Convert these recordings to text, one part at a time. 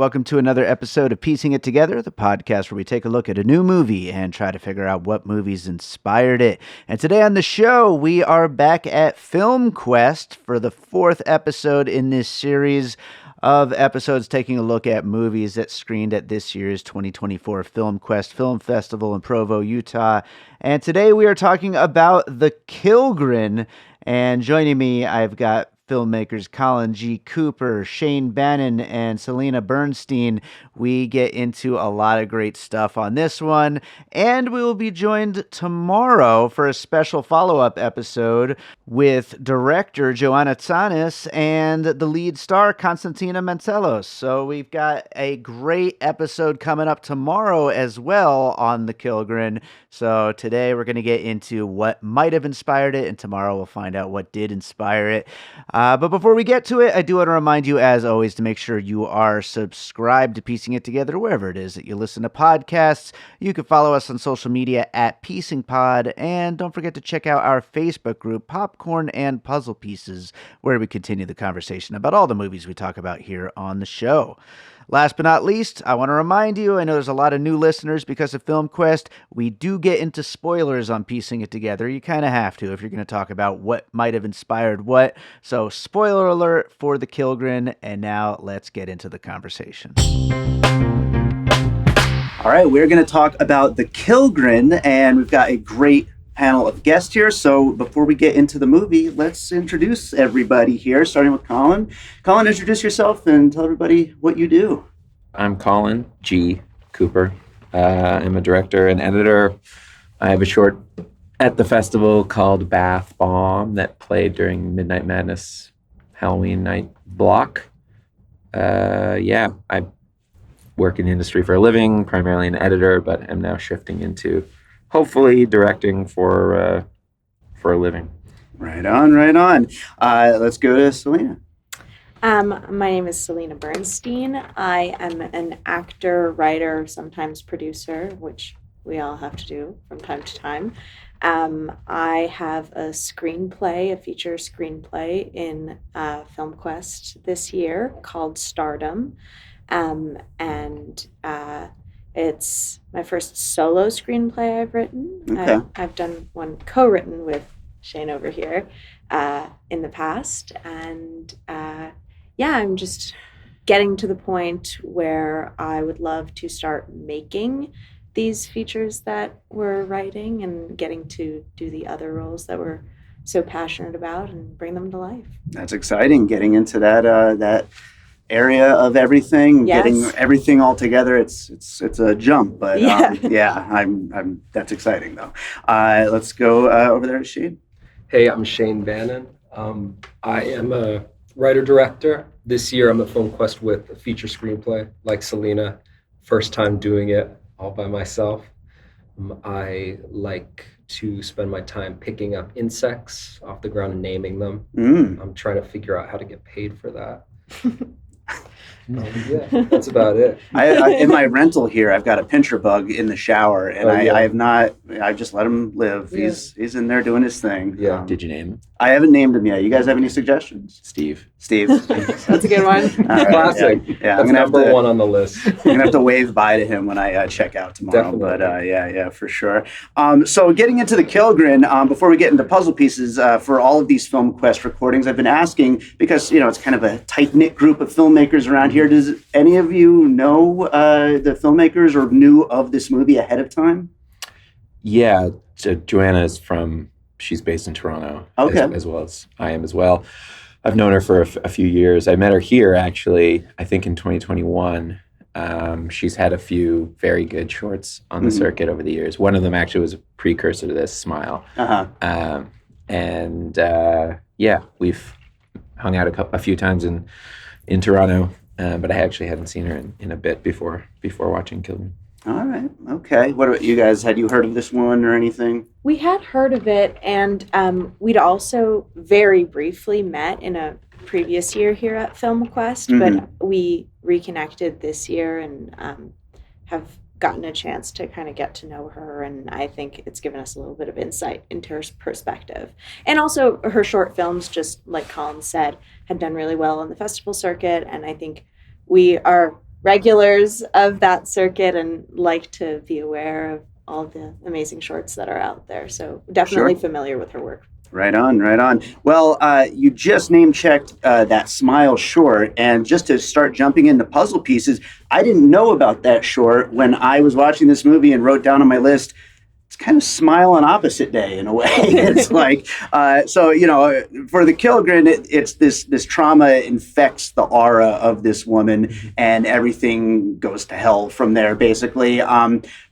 welcome to another episode of Piecing It Together, the podcast where we take a look at a new movie and try to figure out what movies inspired it. And today on the show, we are back at FilmQuest for the fourth episode in this series of episodes taking a look at movies that screened at this year's 2024 FilmQuest Film Festival in Provo, Utah. And today we are talking about The Killgrin. And joining me, I've got filmmakers Colin G. Cooper, Shane Bannon, and Celina Bernstein. We get into a lot of great stuff on this one, and we will be joined tomorrow for a special follow-up episode with director Joanna Tsanis and the lead star Konstantina Mantelos. So we've got a great episode coming up tomorrow as well on The Killgrin. So today we're going to get into what might have inspired it, and tomorrow we'll find out what did inspire it. But before we get to it, I do want to remind you, as always, to make sure you are subscribed to Piecing It Together wherever it is that you listen to podcasts. You can follow us on social media at PiecingPod, and don't forget to check out our Facebook group, Popcorn and Puzzle Pieces, where we continue the conversation about all the movies we talk about here on the show. Last but not least, I want to remind you, I know there's a lot of new listeners because of FilmQuest. We do get into spoilers on Piecing It Together. You kind of have to if you're going to talk about what might have inspired what. So spoiler alert for The Killgrin, and now let's get into the conversation. All right, we're going to talk about The Killgrin, and we've got a great panel of guests here. So before we get into the movie, let's introduce everybody here, starting with Colin. Colin, introduce yourself and tell everybody what you do. I'm Colin G. Cooper. I'm a director and editor. I have a short at the festival called Bath Bomb that played during Midnight Madness Halloween night block. I work in the industry for a living, primarily an editor, but I'm now shifting into hopefully directing for a living. Right on. Let's go to Celina. My name is Celina Bernstein. I am an actor, writer, sometimes producer, which we all have to do from time to time. I have a screenplay, a feature screenplay in FilmQuest this year called Stardom. It's my first solo screenplay I've written. Okay. I've done one co-written with Shane over here in the past. And I'm just getting to the point where I would love to start making these features that we're writing and getting to do the other roles that we're so passionate about and bring them to life. That's exciting, getting into that area of everything, yes. Getting everything all together. It's a jump, but I'm that's exciting though. Let's go over there to Shane. Hey, I'm Shane Bannon. I am a writer-director. This year I'm at FilmQuest with a feature screenplay, like Celina. First time doing it all by myself. I like to spend my time picking up insects off the ground and naming them. I'm trying to figure out how to get paid for that. That's about it. I in my rental here, I've got a pincher bug in the shower, and I just let him live. Yeah. He's in there doing his thing. Yeah. Did you name him? I haven't named him yet. You guys have any suggestions? Steve. That's a good one. All right, Classic. Yeah, That's number one on the list. I'm gonna have to wave bye to him when I check out tomorrow. Definitely. But for sure. So getting into The Killgrin, before we get into puzzle pieces, for all of these FilmQuest recordings, I've been asking because it's kind of a tight knit group of filmmakers around here. Does any of you know the filmmakers or knew of this movie ahead of time? Yeah, Joanna is she's based in Toronto, okay, as well as I am as well. I've known her for a few years. I met her here, actually, I think in 2021. She's had a few very good shorts on the circuit over the years. One of them actually was a precursor to this, Smile. Uh-huh. We've hung out a few times in Toronto, but I actually hadn't seen her in a bit before watching Killgrin. All right. Okay. What about you guys? Had you heard of this one or anything? We had heard of it, and we'd also very briefly met in a previous year here at FilmQuest, but we reconnected this year and have gotten a chance to kind of get to know her, and I think it's given us a little bit of insight into her perspective. And also her short films, just like Colin said, had done really well on the festival circuit, and I think we are regulars of that circuit and like to be aware of all the amazing shorts that are out there. So definitely familiar with her work. Right on, right on. Well, you just name-checked that Smile short, and just to start jumping into puzzle pieces, I didn't know about that short when I was watching this movie and wrote down on my list, it's kind of Smile on Opposite Day in a way. It's like, so, you know, for the Killgrin, it's this trauma infects the aura of this woman, and everything goes to hell from there, basically.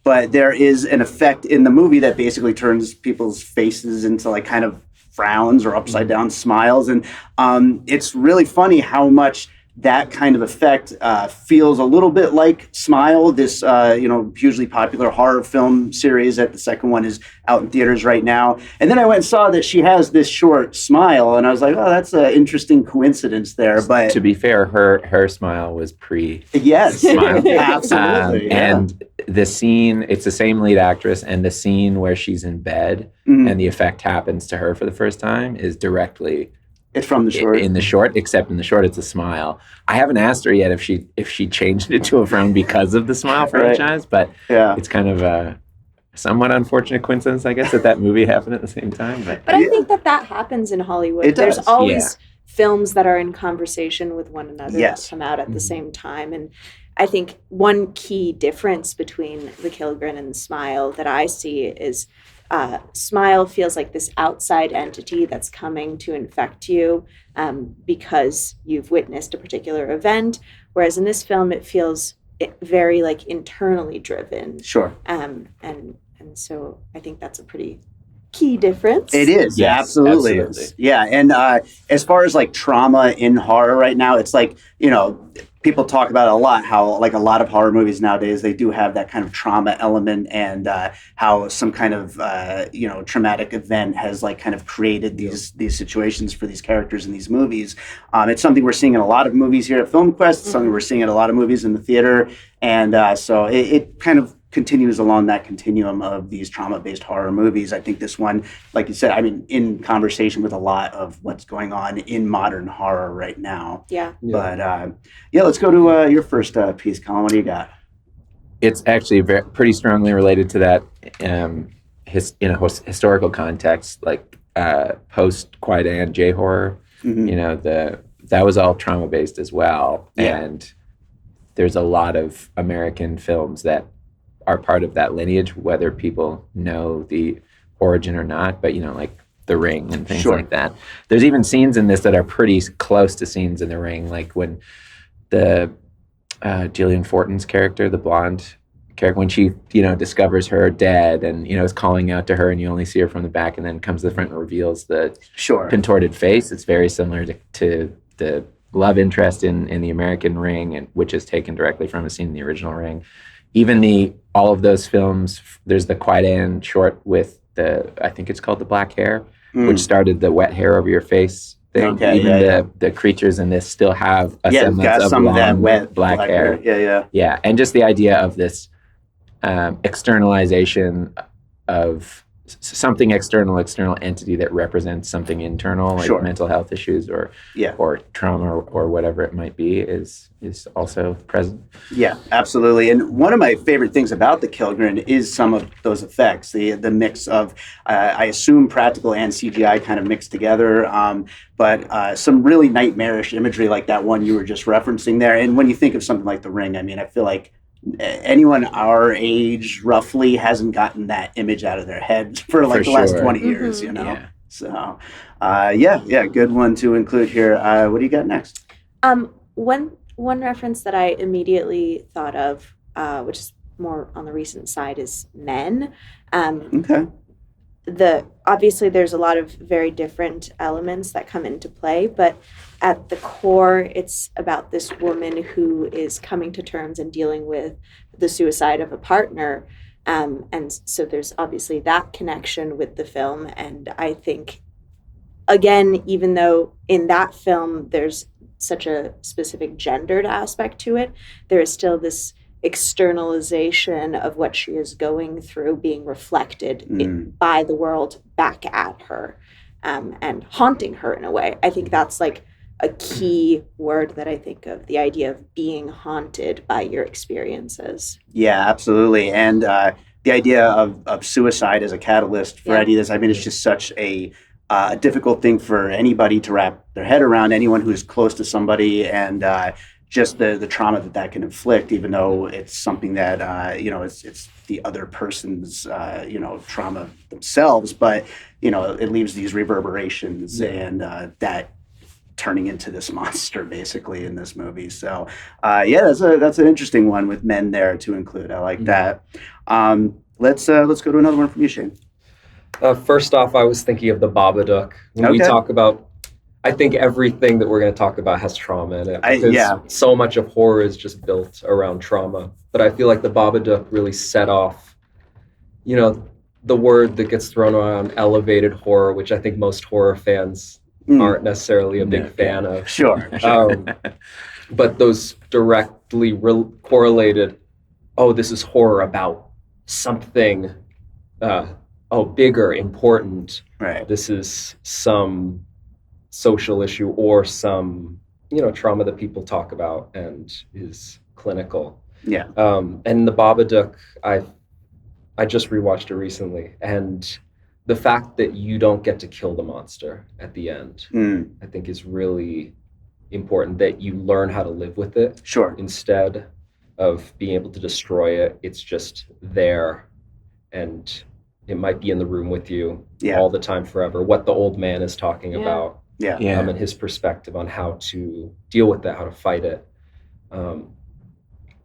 But there is an effect in the movie that basically turns people's faces into like kind of frowns or upside down smiles. And it's really funny how much that kind of effect feels a little bit like Smile, this hugely popular horror film series that the second one is out in theaters right now. And then I went and saw that she has this short Smile, and I was like, oh, that's an interesting coincidence there. But to be fair, her Smile was pre yes, Smile. Absolutely. And the scene, it's the same lead actress, and the scene where she's in bed and the effect happens to her for the first time is directly it's from the short. In the short, except in the short, it's a Smile. I haven't asked her yet if she changed it to a frown because of the Smile franchise, but it's kind of a somewhat unfortunate coincidence, I guess, that movie happened at the same time. But I think that happens in Hollywood. It does. There's always films that are in conversation with one another that come out at the same time. And I think one key difference between the Killgrin and the Smile that I see is Smile feels like this outside entity that's coming to infect you because you've witnessed a particular event, whereas in this film it feels very like internally driven. Sure. And so I think that's a pretty key difference. It is. Yes, absolutely. Is. Yeah. And as far as like trauma in horror right now, it's like, you know, people talk about it a lot, how like a lot of horror movies nowadays, they do have that kind of trauma element, and how some kind of, traumatic event has like kind of created these situations for these characters in these movies. It's something we're seeing in a lot of movies here at FilmQuest, something we're seeing in a lot of movies in the theater. And so it kind of continues along that continuum of these trauma-based horror movies. I think this one, like you said, I mean, in conversation with a lot of what's going on in modern horror right now. Yeah. But let's go to your first piece, Colin. What do you got? It's actually pretty strongly related to that in a historical context, like post Quiet Anne J horror. You know, that was all trauma-based as well. Yeah. And there's a lot of American films that are part of that lineage, whether people know the origin or not, but, you know, like The Ring and things like that. There's even scenes in this that are pretty close to scenes in The Ring, like when the Gillian Fortin's character, the blonde character, when she, you know, discovers her dead and, you know, is calling out to her and you only see her from the back and then comes to the front and reveals the contorted face. It's very similar to the love interest in the American Ring, and which is taken directly from a scene in the original Ring. Even all of those films, there's the Quiet Anne short with I think it's called The Black Hair, which started the wet hair over your face thing. Okay, Even the creatures in this still have a semblance of long, that wet black hair. Yeah. And just the idea of this externalization of something external entity that represents something internal, like mental health issues or trauma or whatever it might be, is also present. Yeah, absolutely. And one of my favorite things about the Killgrin is some of those effects, the mix of, I assume, practical and CGI kind of mixed together, but some really nightmarish imagery like that one you were just referencing there. And when you think of something like The Ring, I mean, I feel like anyone our age roughly hasn't gotten that image out of their head for the last 20 years, you know? Yeah. So, good one to include here. What do you got next? One reference that I immediately thought of, which is more on the recent side, is Men. Okay. Obviously there's a lot of very different elements that come into play, but at the core, it's about this woman who is coming to terms and dealing with the suicide of a partner. And so there's obviously that connection with the film. And I think, again, even though in that film there's such a specific gendered aspect to it, there is still this externalization of what she is going through being reflected by the world back at her, and haunting her in a way. I think that's like a key word that I think of, the idea of being haunted by your experiences. Yeah, absolutely. And the idea of suicide as a catalyst for any of this, I mean, it's just such a difficult thing for anybody to wrap their head around, anyone who's close to somebody, and just the trauma that can inflict, even though it's something that, it's the other person's, trauma themselves, but, it leaves these reverberations and that turning into this monster basically in this movie. So that's an interesting one with men there to include. I like that. Let's go to another one from you, Shane. First off, I was thinking of the Babadook. When we talk about, I think everything that we're going to talk about has trauma in it, because so much of horror is just built around trauma. But I feel like the Babadook really set off, the word that gets thrown around, elevated horror, which I think most horror fans aren't necessarily a big fan of. Sure. But those directly correlated, this is horror about something bigger, important. Right. This is some social issue or some, trauma that people talk about and is clinical. Yeah. And the Babadook, I just rewatched it recently, and the fact that you don't get to kill the monster at the end, I think is really important, that you learn how to live with it. Sure. Instead of being able to destroy it, it's just there, and it might be in the room with you all the time forever. What the old man is talking about, and his perspective on how to deal with that, how to fight it,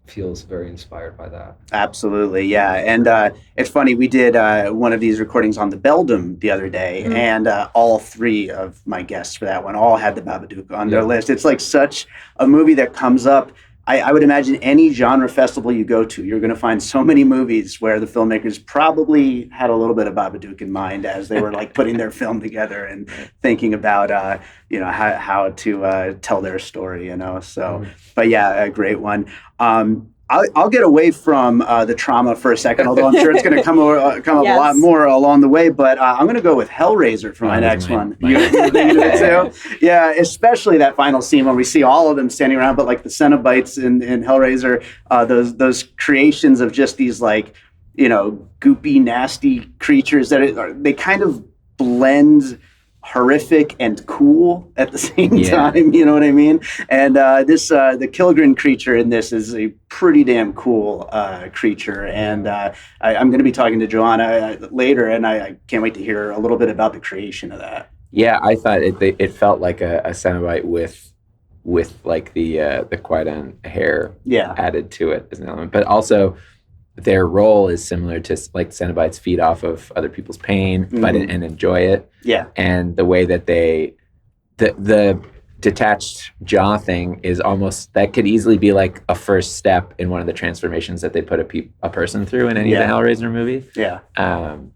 feels very inspired by that. Absolutely, yeah. And it's funny, we did one of these recordings on the Beldam the other day, and all three of my guests for that one all had the Babadook on their list. It's like such a movie that comes up. I would imagine any genre festival you go to, you're going to find so many movies where the filmmakers probably had a little bit of Babadook in mind as they were like putting their film together and thinking about, how to tell their story, So, but yeah, a great one. I'll get away from the trauma for a second, although I'm sure it's going to come up a lot more along the way. But I'm going to go with Hellraiser for my next one. You think of it too? Yeah, especially that final scene when we see all of them standing around, but like the Cenobites in Hellraiser, those creations of just these like, goopy, nasty creatures that they kind of blend horrific and cool at the same time, you know what I mean? And the Killgrin creature in this is a pretty damn cool creature. And I'm going to be talking to Joanna later, and I can't wait to hear a little bit about the creation of that. Yeah, I thought it felt like a Cenobite with like the Quaidan hair added to it as an element, but also their role is similar to like Cenobites feed off of other people's pain, but and enjoy it. Yeah. And the way that the detached jaw thing is almost, that could easily be like a first step in one of the transformations that they put a person through in any of the Hellraiser movie. Yeah.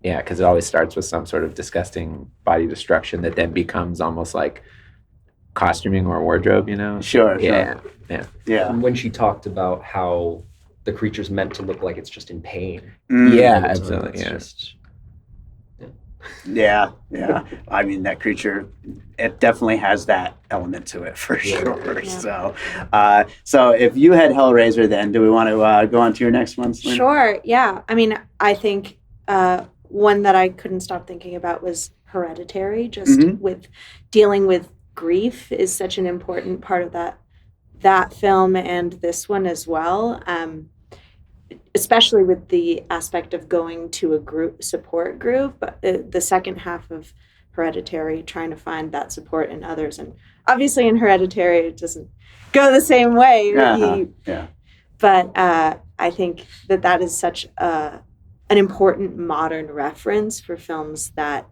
Because it always starts with some sort of disgusting body destruction that then becomes almost like costuming or wardrobe, Sure. Yeah. And when she talked about how the creature's meant to look like it's just in pain. Yeah, absolutely. Yeah. I mean, that creature, it definitely has that element to it for sure. Yeah. So if you had Hellraiser, then do we want to go on to your next one, Selena? Sure. Yeah. I mean, I think one that I couldn't stop thinking about was Hereditary. Just with dealing with grief is such an important part of that film and this one as well. Especially with the aspect of going to a support group, the second half of Hereditary, trying to find that support in others. And obviously in Hereditary, it doesn't go the same way. But I think that is such an important modern reference for films that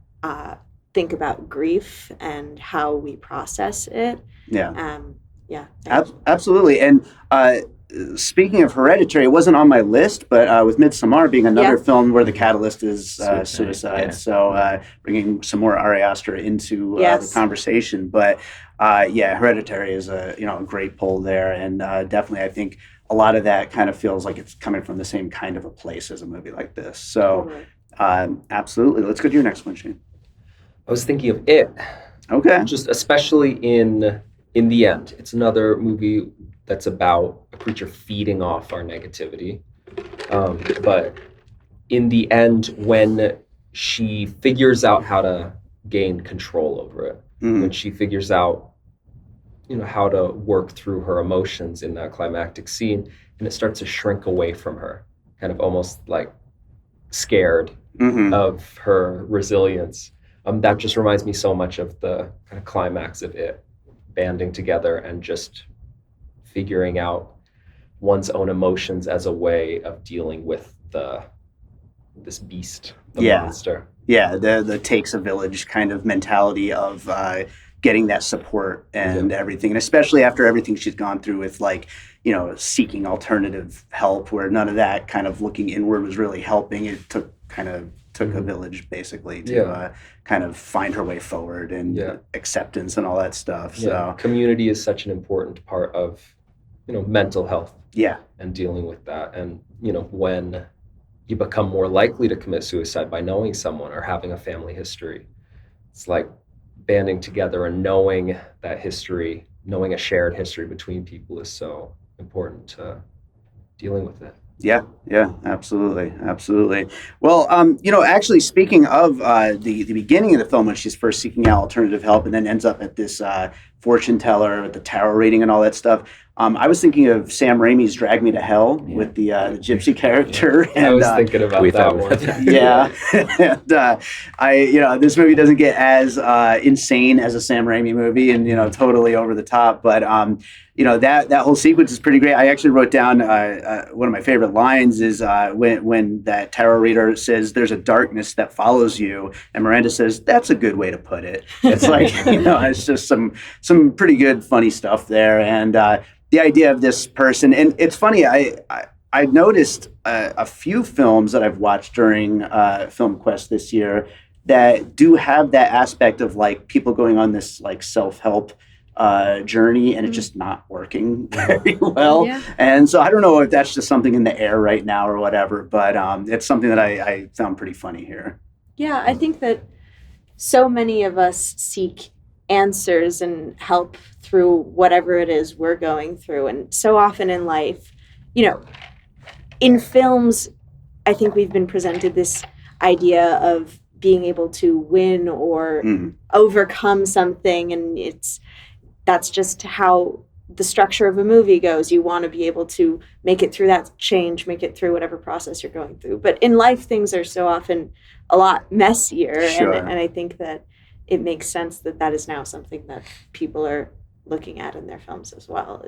think about grief and how we process it. Absolutely. And speaking of Hereditary, it wasn't on my list, but with Midsommar being another film where the catalyst is suicide, so bringing some more Ari Aster into the conversation. But Hereditary is a great pull there, and definitely I think a lot of that kind of feels like it's coming from the same kind of a place as a movie like this. So absolutely, let's go to your next one, Shane. I was thinking of It. Okay. Just especially in in the end, it's another movie that's about a creature feeding off our negativity. But in the end, when she figures out how to gain control over it, when she figures out, how to work through her emotions in that climactic scene, and it starts to shrink away from her, kind of almost like scared of her resilience. That just reminds me so much of the kind of climax of it, banding together and just figuring out one's own emotions as a way of dealing with this beast, the monster. Yeah, the takes a village kind of mentality of getting that support and everything, and especially after everything she's gone through with, like, seeking alternative help, where none of that kind of looking inward was really helping. It took a village basically to kind of find her way forward and acceptance and all that stuff. So community is such an important part of mental health and dealing with that. And when you become more likely to commit suicide by knowing someone or having a family history, it's like banding together and knowing that history, knowing a shared history between people is so important to dealing with it. Yeah, absolutely. Well, actually, speaking of the beginning of the film, when she's first seeking out alternative help and then ends up at this fortune teller with the tarot reading and all that stuff, I was thinking of Sam Raimi's Drag Me to Hell with the gypsy character. And, I was thinking about that one. And this movie doesn't get as insane as a Sam Raimi movie, and totally over the top, but that whole sequence is pretty great. I actually wrote down one of my favorite lines is when that tarot reader says there's a darkness that follows you, and Miranda says that's a good way to put it. It's like it's just some pretty good funny stuff there, and the idea of this person. And it's funny, I noticed a few films that I've watched during FilmQuest this year that do have that aspect of like people going on this like self-help journey, and it's just not working very well. And so I don't know if that's just something in the air right now or whatever, but it's something that I found pretty funny here. Yeah, I think that so many of us seek answers and help through whatever it is we're going through. And so often in life, in films, I think we've been presented this idea of being able to win or overcome something, and that's just how the structure of a movie goes. You want to be able to make it through that change, make it through whatever process you're going through. But in life, things are so often a lot messier. Sure. And I think that it makes sense that is now something that people are looking at in their films as well.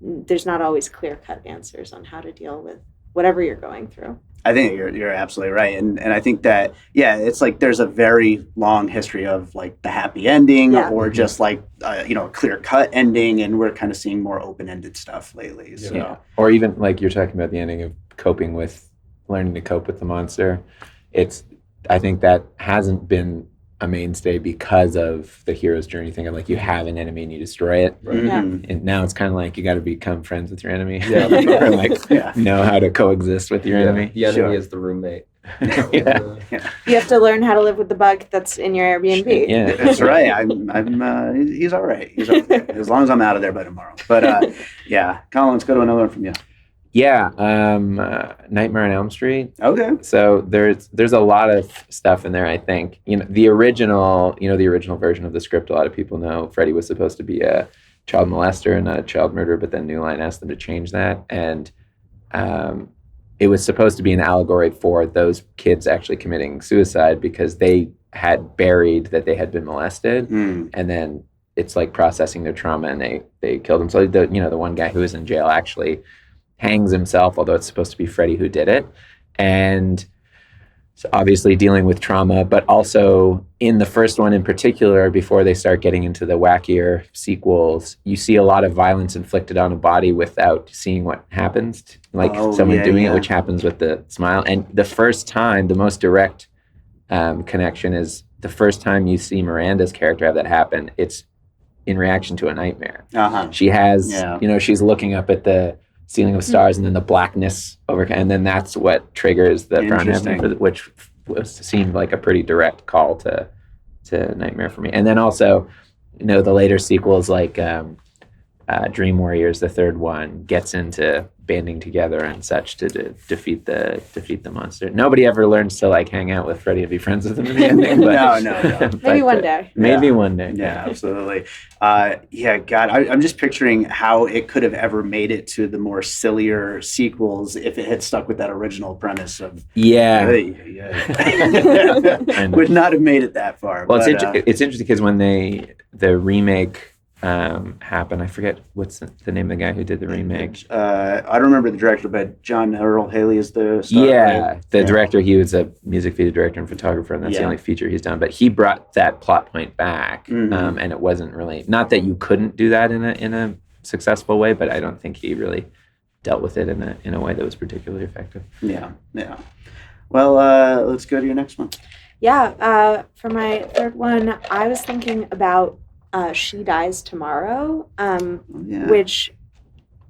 There's not always clear-cut answers on how to deal with whatever you're going through. I think you're absolutely right. And I think that, it's like there's a very long history of like the happy ending or just like, a clear-cut ending, and we're kind of seeing more open-ended stuff lately. So. Yeah. Or even like you're talking about the ending of learning to cope with the monster. I think that hasn't been a mainstay because of the hero's journey thing of like you have an enemy and you destroy it. Right. And now it's kind of like you got to become friends with your enemy. Or like know how to coexist with your enemy. The enemy is the roommate. You have to learn how to live with the bug that's in your Airbnb. Yeah, that's right. He's all right. He's okay. As long as I'm out of there by tomorrow. But Colin, let's go to another one from you. Yeah, Nightmare on Elm Street. Okay. So there's a lot of stuff in there. I think the original version of the script. A lot of people know Freddy was supposed to be a child molester and not a child murderer, but then New Line asked them to change that, and it was supposed to be an allegory for those kids actually committing suicide because they had buried that they had been molested, and then it's like processing their trauma, and they killed them. So the one guy who was in jail actually hangs himself, although it's supposed to be Freddy who did it. And so obviously dealing with trauma, but also in the first one in particular, before they start getting into the wackier sequels, you see a lot of violence inflicted on a body without seeing what happens, someone doing it, which happens with the smile. And the first time, the most direct connection is the first time you see Miranda's character have that happen, it's in reaction to a nightmare. She has, she's looking up at the ceiling of stars, and then the blackness and then that's what triggers the brown happening, which seemed like a pretty direct call to Nightmare for me. And then also the later sequels like Dream Warriors, the third one, gets into banding together and such to defeat the monster. Nobody ever learns to like hang out with Freddy and be friends with him in the ending. But, No. Maybe one day. Maybe one day. Yeah, absolutely. God, I'm just picturing how it could have ever made it to the more sillier sequels if it had stuck with that original premise of Yeah. would not have made it that far. Well, but, it's interesting because when the remake happened, I forget what's the name of the guy who did the remake. I don't remember the director, but John Earl Hailey is the star. The director. He was a music video director and photographer, and that's the only feature he's done. But he brought that plot point back, and it wasn't really, not that you couldn't do that in a successful way, but I don't think he really dealt with it in a way that was particularly effective. Yeah. Well, let's go to your next one. Yeah, for my third one, I was thinking about She Dies Tomorrow, which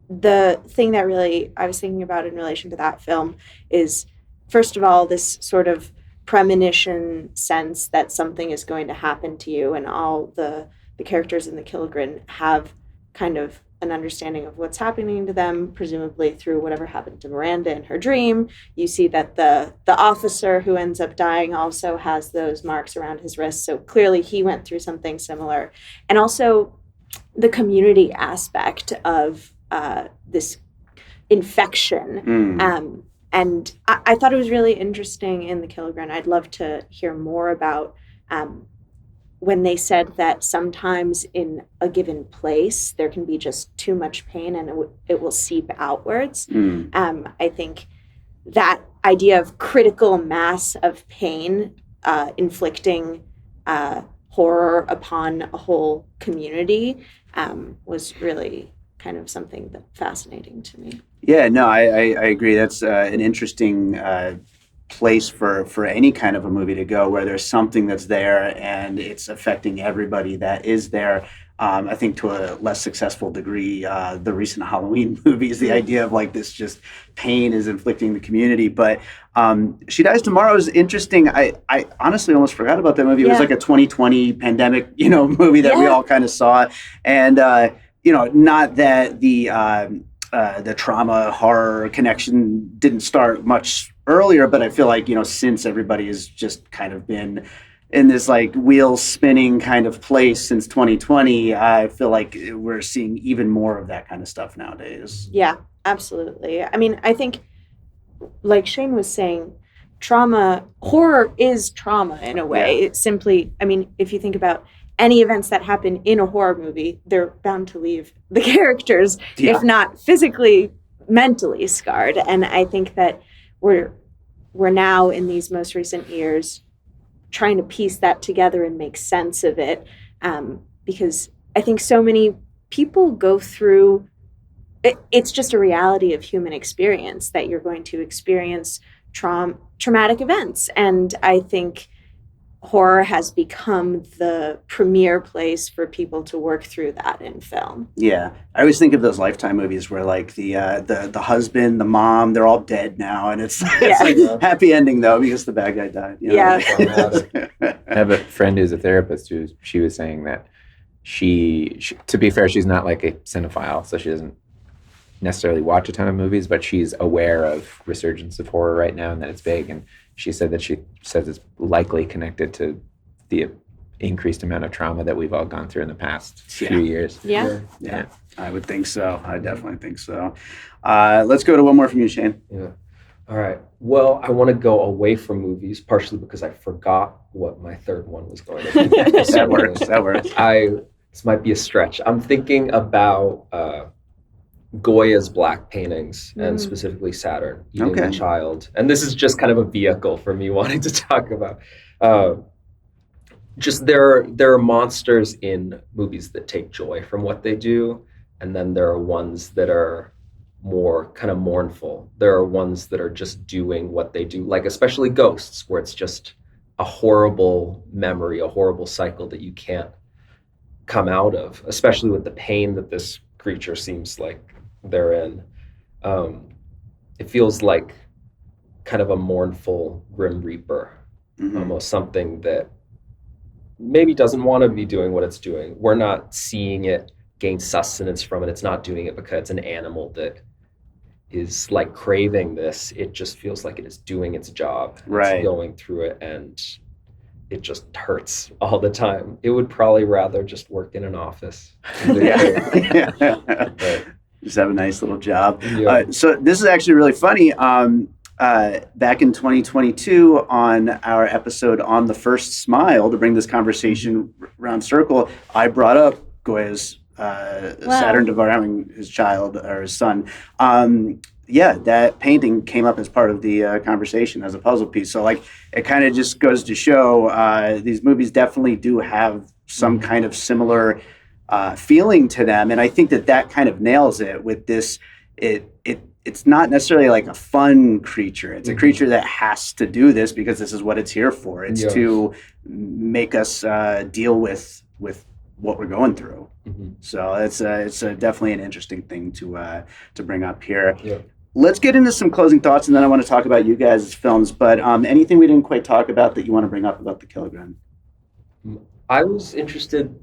the thing that really I was thinking about in relation to that film is, first of all, this sort of premonition sense that something is going to happen to you, and all the characters in the Killgrin have kind of an understanding of what's happening to them, presumably through whatever happened to Miranda in her dream. You see that the officer who ends up dying also has those marks around his wrists, so clearly he went through something similar. And also the community aspect of this infection. And I thought it was really interesting in the Killgrin. I'd love to hear more about when they said that sometimes in a given place, there can be just too much pain and it will seep outwards. I think that idea of critical mass of pain inflicting horror upon a whole community was really kind of something that fascinating to me. Yeah, no, I agree. That's an interesting place for any kind of a movie to go, where there's something that's there and it's affecting everybody that is there. I think to a less successful degree, the recent Halloween movies, the idea of like this just pain is inflicting the community. But She Dies Tomorrow is interesting. I honestly almost forgot about that movie. It was like a 2020 pandemic, movie that we all kind of saw. And, not that the trauma horror connection didn't start much earlier, but I feel like, since everybody has just kind of been in this like wheel spinning kind of place since 2020, I feel like we're seeing even more of that kind of stuff nowadays. Yeah, absolutely. I mean, I think like Shane was saying, horror is trauma in a way. It's simply, if you think about any events that happen in a horror movie, they're bound to leave the characters, if not physically, mentally scarred. And I think that we're now in these most recent years trying to piece that together and make sense of it, because I think so many people go through it's just a reality of human experience that you're going to experience traumatic events. And I think horror has become the premier place for people to work through that in film. Yeah. I always think of those Lifetime movies where like the husband, the mom, they're all dead now. And it's like happy ending though, because the bad guy died. I have a friend who's a therapist she was saying that she, to be fair, she's not like a cinephile, so she doesn't necessarily watch a ton of movies, but she's aware of resurgence of horror right now and that it's big. And she said that she says it's likely connected to the increased amount of trauma that we've all gone through in the past few years. Yeah. I would think so. I definitely think so. Let's go to one more from you, Shane. Yeah. All right. Well, I want to go away from movies, partially because I forgot what my third one was going to be. That works. This might be a stretch. I'm thinking about Goya's black paintings, and specifically Saturn eating the child. And this is just kind of a vehicle for me wanting to talk about. Just there are monsters in movies that take joy from what they do, and then there are ones that are more kind of mournful. There are ones that are just doing what they do, like especially ghosts, where it's just a horrible memory, a horrible cycle that you can't come out of, especially with the pain that this creature seems like they're in. It feels like kind of a mournful Grim Reaper, almost something that maybe doesn't want to be doing what it's doing. We're not seeing it gain sustenance from it. It's not doing it because it's an animal that is like craving this. It just feels like it is doing its job. Right. It's going through it, and it just hurts all the time. It would probably rather just work in an office. Yeah. Just have a nice little job. Yeah. So this is actually really funny. Back in 2022, on our episode on The First Smile, to bring this conversation round circle, I brought up Goya's Saturn devouring his child or his son. That painting came up as part of the conversation as a puzzle piece. So like, it kind of just goes to show these movies definitely do have some kind of similar feeling to them, and I think that kind of nails it with this. It's not necessarily like a fun creature. It's a creature that has to do this because this is what it's here for. It's to make us deal with what we're going through. So it's definitely an interesting thing to bring up here. Yeah. Let's get into some closing thoughts, and then I want to talk about you guys' films. But anything we didn't quite talk about that you want to bring up about the Killgrin? I was interested.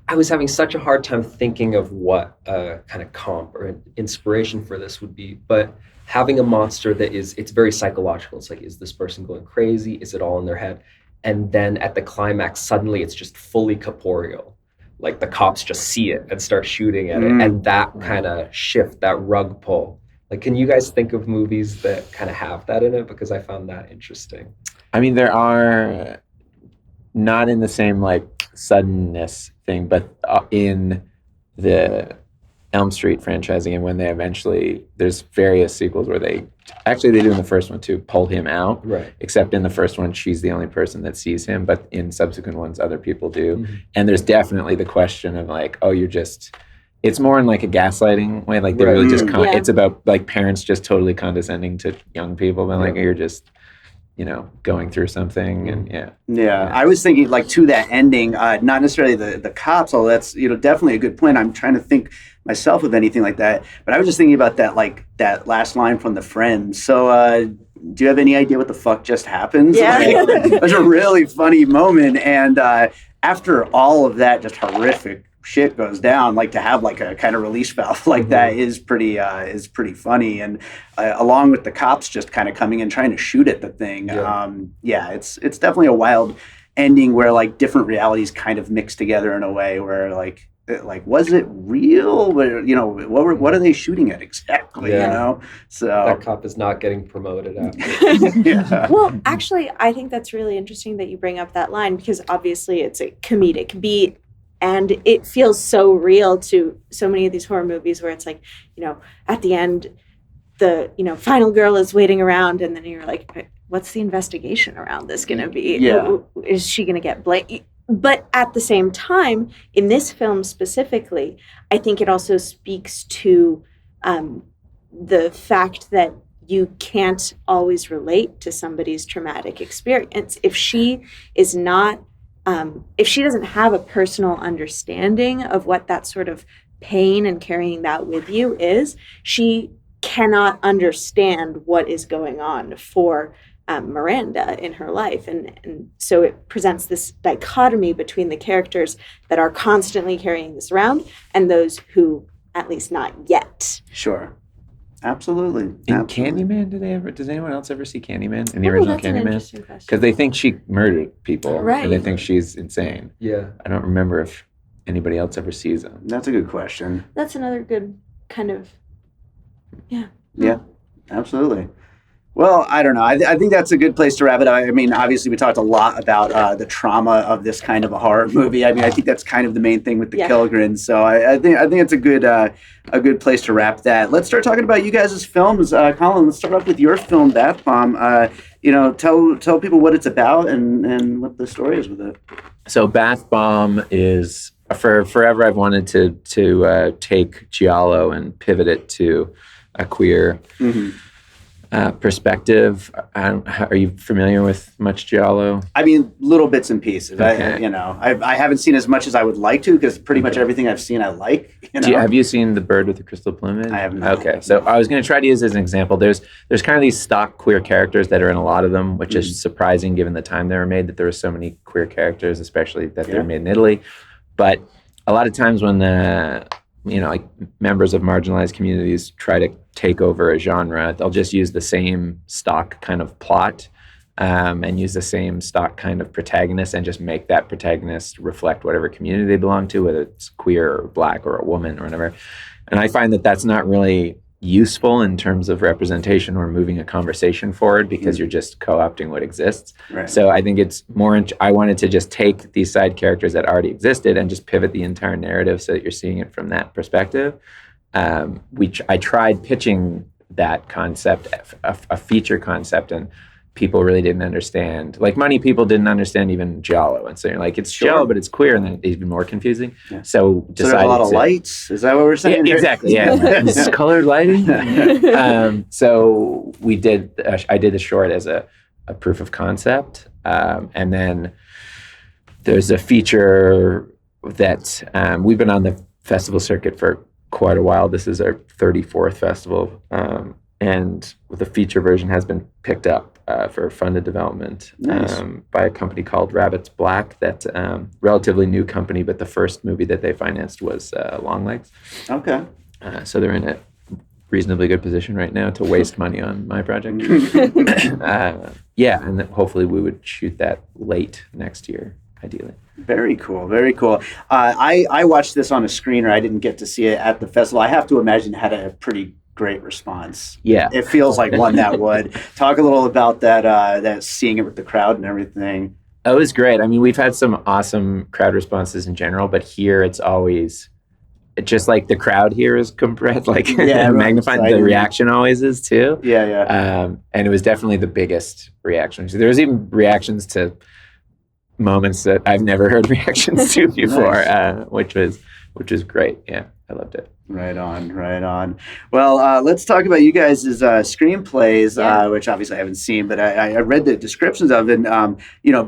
I was having such a hard time thinking of what kind of comp or inspiration for this would be, but having a monster that it's very psychological. It's like, is this person going crazy? Is it all in their head? And then at the climax, suddenly it's just fully corporeal. Like the cops just see it and start shooting at it. And that kind of shift, that rug pull. Like, can you guys think of movies that kind of have that in it? Because I found that interesting. I mean, there are, not in the same like suddenness thing, but in the Elm Street franchising, and when they eventually, there's various sequels where they do in the first one too, pull him out. Right. Except in the first one, she's the only person that sees him, but in subsequent ones, other people do. And there's definitely the question of like, oh, it's more in like a gaslighting way, like they really just, it's about like parents just totally condescending to young people, but like you're just, going through something, and I was thinking like to that ending, not necessarily the cops, although that's definitely a good point. I'm trying to think myself of anything like that, but I was just thinking about that, like that last line from The Friends. So do you have any idea what the fuck just happened? Yeah. It was a really funny moment, and after all of that just horrific shit goes down, like to have like a kind of release valve like that is pretty funny, and along with the cops just kind of coming and trying to shoot at the thing. It's definitely a wild ending where like different realities kind of mix together in a way where like was it real? But what are they shooting at exactly? So that cop is not getting promoted after. Well, actually, I think that's really interesting that you bring up that line, because obviously it's a comedic beat. And it feels so real to so many of these horror movies where it's like, at the end, the, final girl is waiting around, and then you're like, what's the investigation around this going to be? Yeah. Is she going to get blamed? But at the same time, in this film specifically, I think it also speaks to the fact that you can't always relate to somebody's traumatic experience. If she is not if she doesn't have a personal understanding of what that sort of pain and carrying that with you is, she cannot understand what is going on for Miranda in her life. And so it presents this dichotomy between the characters that are constantly carrying this around and those who, at least not yet. Sure. Absolutely. In Candyman, does anyone else ever see Candyman? In the original Candyman? Because they think she murdered people. Right. And they think she's insane. Yeah. I don't remember if anybody else ever sees them. That's a good question. That's another good kind of, Yeah, absolutely. Well, I don't know. I think that's a good place to wrap it up. I mean, obviously, we talked a lot about the trauma of this kind of a horror movie. I mean, I think that's kind of the main thing with the Killgrin. So I think it's a good place to wrap that. Let's start talking about you guys' films. Colin, let's start off with your film, Bath Bomb. Tell people what it's about and what the story is with it. So Bath Bomb is, for forever I've wanted to take Giallo and pivot it to a queer perspective. Are you familiar with much giallo? I mean, little bits and pieces. Okay. I haven't seen as much as I would like to because pretty much everything I've seen I like. Have you seen The Bird with the Crystal Plumage? I have not. Okay, so I was going to try to use as an example. There's kind of these stock queer characters that are in a lot of them, which is surprising given the time they were made, that there were so many queer characters, especially that they were made in Italy. But a lot of times when like members of marginalized communities try to take over a genre, they'll just use the same stock kind of plot and use the same stock kind of protagonist and just make that protagonist reflect whatever community they belong to, whether it's queer or black or a woman or whatever. And I find that that's not really useful in terms of representation or moving a conversation forward because you're just co-opting what exists. Right. So I think it's more, I wanted to just take these side characters that already existed and just pivot the entire narrative so that you're seeing it from that perspective. I tried pitching that concept, a feature concept, and people really didn't understand. Like money people didn't understand even giallo, and so you're like, it's giallo, but it's queer, and then it's even more confusing. Yeah. So there's a lot of lights. Is that what we're saying? Yeah, exactly. Yeah, this is colored lighting. So we did. I did the short as a proof of concept, and then there's a feature that we've been on the festival circuit for quite a while. This is our 34th festival, and the feature version has been picked up for funded development by a company called Rabbit's Black. That's a relatively new company, but the first movie that they financed was Longlegs. Okay. So they're in a reasonably good position right now to waste money on my project. And then hopefully we would shoot that late next year, ideally. Very cool. Very cool. I watched this on a screener. I didn't get to see it at the festival. I have to imagine it had a pretty great response. Yeah. It feels like one that would. Talk a little about that seeing it with the crowd and everything. Oh, it was great. I mean, we've had some awesome crowd responses in general, but here it's always just like the crowd here is compressed, like magnified. The reaction always is too. Yeah. And it was definitely the biggest reaction. There was even reactions to moments that I've never heard reactions to before, nice. which was great. Yeah, I loved it. Right on. Well, let's talk about you guys' screenplays, which obviously I haven't seen, but I read the descriptions of it. And,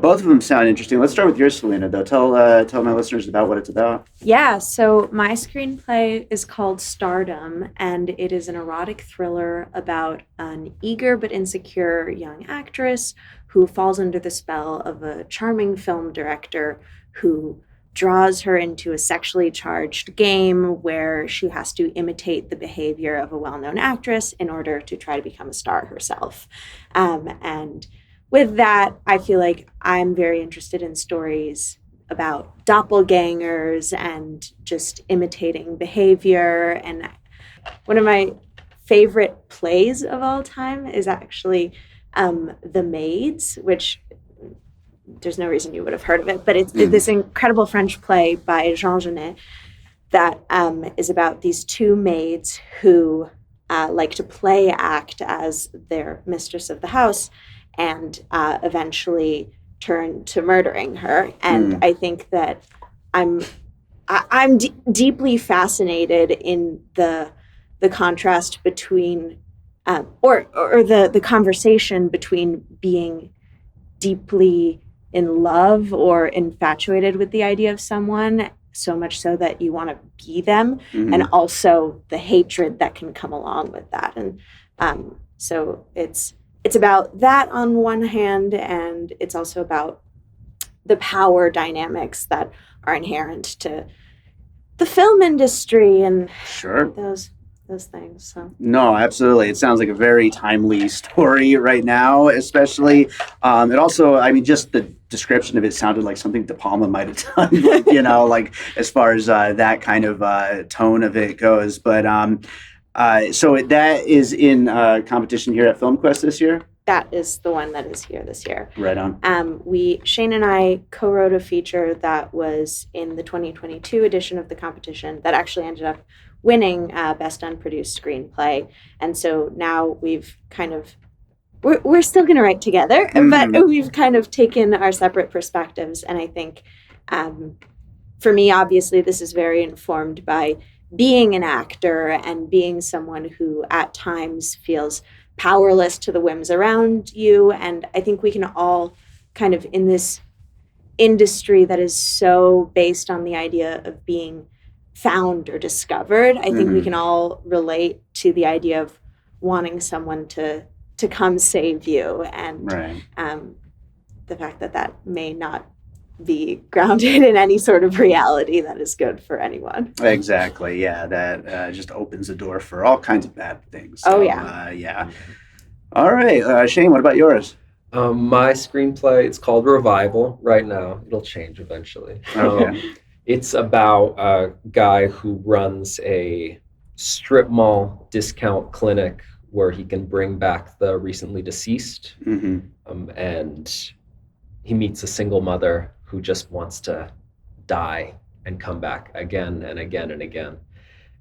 both of them sound interesting. Let's start with yours, Celina, though. Tell my listeners about what it's about. Yeah, so my screenplay is called Stardom, and it is an erotic thriller about an eager but insecure young actress who falls under the spell of a charming film director who draws her into a sexually charged game where she has to imitate the behavior of a well-known actress in order to try to become a star herself. And with that, I feel like I'm very interested in stories about doppelgangers and just imitating behavior. And one of my favorite plays of all time is actually The Maids, which there's no reason you would have heard of it, but it's this incredible French play by Jean Genet that is about these two maids who like to play act as their mistress of the house and eventually turn to murdering her. And I think that I'm deeply fascinated in the contrast between or the conversation between being deeply in love or infatuated with the idea of someone, so much so that you want to be them, and also the hatred that can come along with that. And so it's about that on one hand, and it's also about the power dynamics that are inherent to the film industry and those things. So no, absolutely. It sounds like a very timely story right now, especially. It also, I mean, just the description of it sounded like something De Palma might have done, like as far as that kind of tone of it goes. But so that is in competition here at FilmQuest this year? That is the one that is here this year. Right on. Shane and I co-wrote a feature that was in the 2022 edition of the competition that actually ended up winning Best Unproduced Screenplay. And so now we've kind of, we're still going to write together, but we've kind of taken our separate perspectives. And I think for me, obviously, this is very informed by being an actor and being someone who at times feels powerless to the whims around you. And I think we can all kind of, in this industry that is so based on the idea of being found or discovered, I think we can all relate to the idea of wanting someone to come save you, and the fact that may not be grounded in any sort of reality that is good for anyone. Exactly. Yeah, that just opens the door for all kinds of bad things. So, yeah. All right, Shane, what about yours? My screenplay, it's called Revival right now. It'll change eventually. Okay. It's about a guy who runs a strip mall discount clinic where he can bring back the recently deceased. And he meets a single mother who just wants to die and come back again and again and again.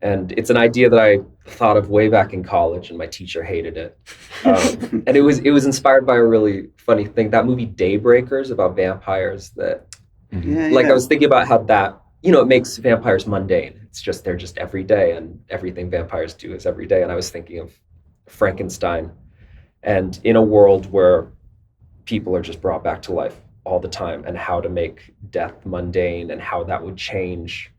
And it's an idea that I thought of way back in college, and my teacher hated it. And it was inspired by a really funny thing. That movie Daybreakers about vampires that, I was thinking about how that, it makes vampires mundane. It's just, they're just every day, and everything vampires do is every day. And I was thinking of Frankenstein, and in a world where people are just brought back to life all the time, and how to make death mundane, and how that would change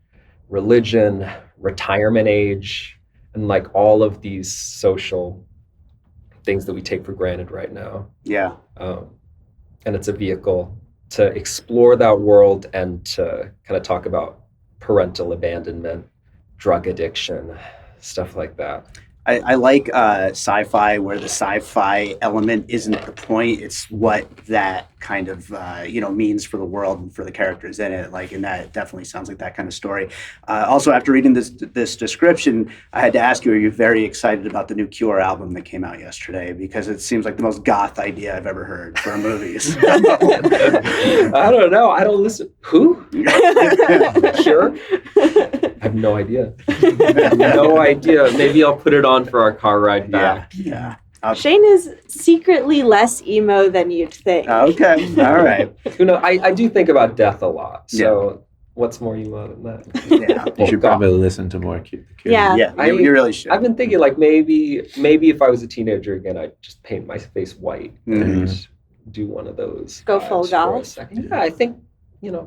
religion, retirement age, and like all of these social things that we take for granted right now. Yeah. And it's a vehicle to explore that world and to kind of talk about parental abandonment, drug addiction, stuff like that. I like sci-fi where the sci-fi element isn't the point. It's what that kind of, means for the world and for the characters in it. And that definitely sounds like that kind of story. Also, after reading this description, I had to ask you, are you very excited about the new Cure album that came out yesterday? Because it seems like the most goth idea I've ever heard for movies. I don't know. I don't listen. Who? Cure? I have no idea. No idea. Maybe I'll put it on for our car ride back. Yeah. Shane is secretly less emo than you'd think. Okay. All right. I do think about death a lot. So what's more emo than that? Yeah. You should probably listen to more Cure. Yeah. You really should. I've been thinking maybe if I was a teenager again, I'd just paint my face white and do one of those. Go full goth. Yeah, I think,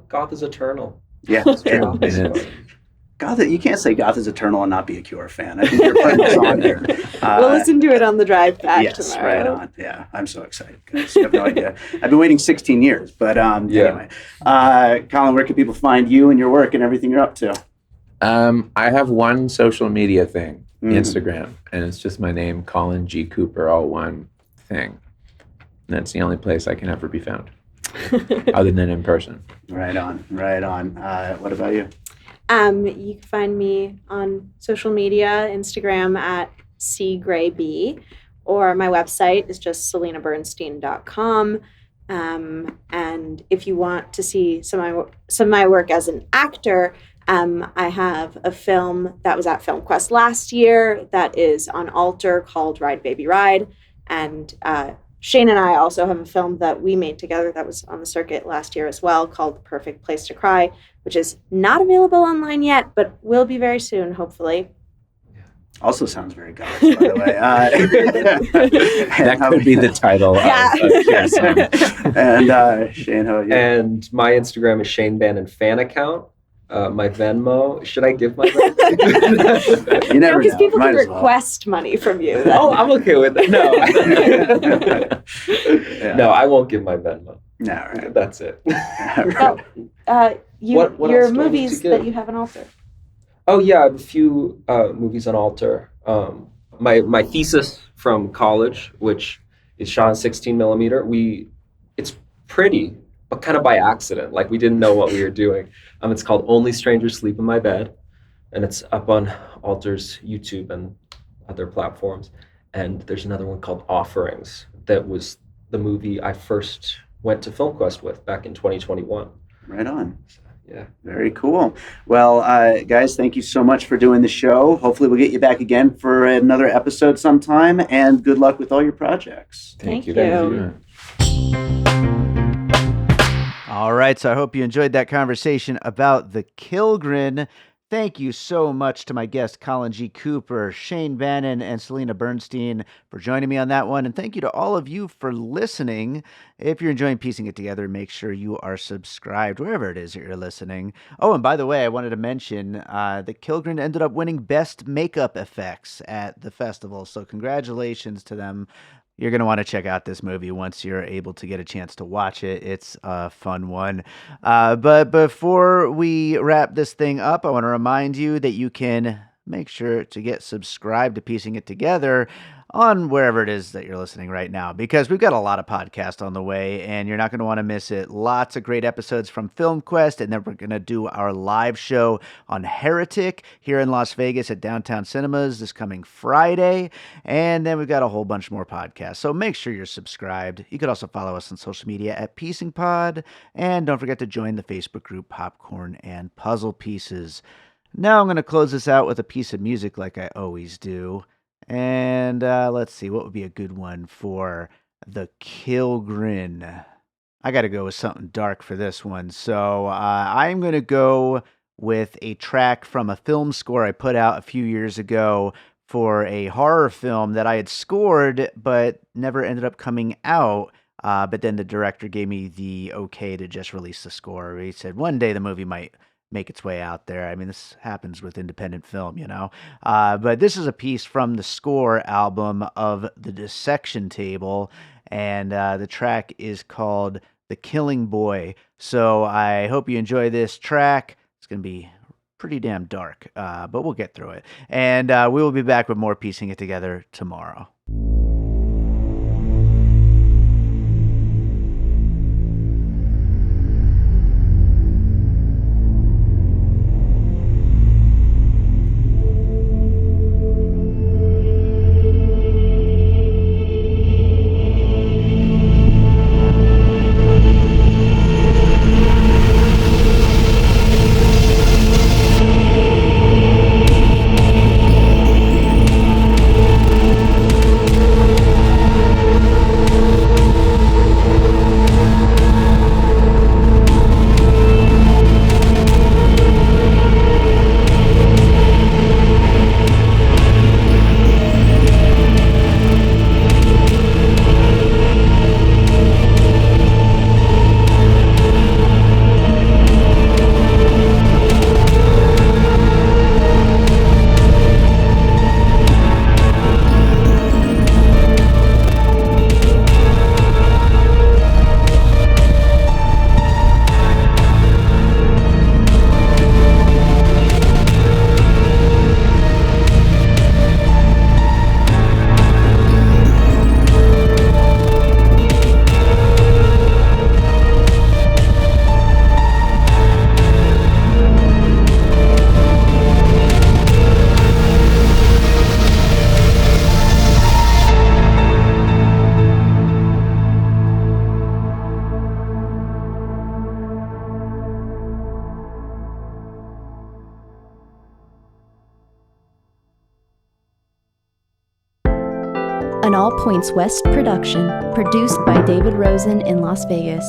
goth is eternal. Yeah. Goth, you can't say goth is eternal and not be a Cure fan. I think you're putting this on here. We'll listen to it on the drive back tomorrow. Right on. Yeah, I'm so excited, guys. You have no idea. I've been waiting 16 years, but anyway. Colin, where can people find you and your work and everything you're up to? I have one social media thing, Instagram, and it's just my name, Colin G. Cooper, all one thing. And that's the only place I can ever be found, other than in person. Right on. What about you? You can find me on social media, Instagram at cgrayb, or my website is just celinabernstein.com. And if you want to see some of my work as an actor, I have a film that was at FilmQuest last year that is on Alter called Ride Baby Ride. And Shane and I also have a film that we made together that was on the circuit last year as well called The Perfect Place to Cry, which is not available online yet, but will be very soon, hopefully. Also sounds very goth, by the way. That could be the title of Cure song. And Shane, how about you? And my Instagram is Shane Bannon fan account. My Venmo. Should I give my Venmo? You never know. Because people Might can as well. request money from you. Oh, I'm okay with it. No. No, I won't give my Venmo. No, right. That's it. What else do I your need movies to that give? you have on Alter. Oh yeah, I have a few movies on Alter. My thesis from college, which is shot on 16 millimeter. It's pretty, but kind of by accident. We didn't know what we were doing. It's called Only Strangers Sleep in My Bed, and it's up on Alter's YouTube and other platforms. And there's another one called Offerings that was the movie I first went to FilmQuest with back in 2021. Right on. Yeah. Very cool. Well, guys, thank you so much for doing the show. Hopefully we'll get you back again for another episode sometime, and good luck with all your projects. Thank you. All right, so I hope you enjoyed that conversation about the Killgrin Thank you so much to my guests, Colin G. Cooper, Shane Bannon, and Celina Bernstein for joining me on that one. And thank you to all of you for listening. If you're enjoying piecing it together, make sure you are subscribed wherever it is that you're listening. Oh, and by the way, I wanted to mention that Killgrin ended up winning Best Makeup Effects at the festival. So congratulations to them. You're going to want to check out this movie once you're able to get a chance to watch it. It's a fun one. But before we wrap this thing up, I want to remind you that you can make sure to get subscribed to Piecing It Together on wherever it is that you're listening right now, because we've got a lot of podcasts on the way and you're not going to want to miss it. Lots of great episodes from FilmQuest, and then we're going to do our live show on Heretic here in Las Vegas at Downtown Cinemas this coming Friday, and then we've got a whole bunch more podcasts, so make sure you're subscribed. You could also follow us on social media at Piecing Pod, and don't forget to join the Facebook group Popcorn and Puzzle Pieces. Now I'm going to close this out with a piece of music like I always do. And let's see, what would be a good one for the Killgrin? I got to go with something dark for this one. So I'm going to go with a track from a film score I put out a few years ago for a horror film that I had scored but never ended up coming out. But then the director gave me the okay to just release the score. He said one day the movie might make its way out there. I mean, this happens with independent film, you know. But this is a piece from the score album of The Dissection Table, and the track is called The Killing Boy. So I hope you enjoy this track. It's going to be pretty damn dark, but we'll get through it. And we will be back with more Piecing It Together tomorrow. An All Points West production, produced by David Rosen in Las Vegas.